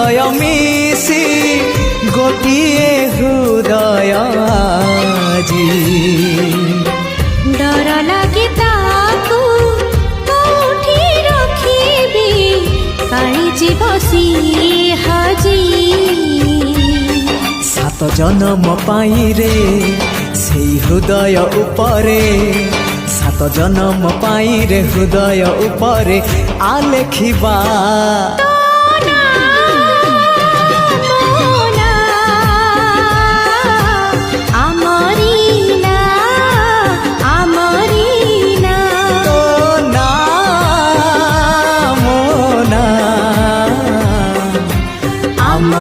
হৃদয় মিশি গোটিয়ে হৃদয় আজি ডর লাগে তাকু কোঠি রখিবি কালি জীব সিয়ে হাজি সাত জনম পাই রে সেই হৃদয় উপরে সাত জনম পাই রে হৃদয় উপরে আলেখিবা।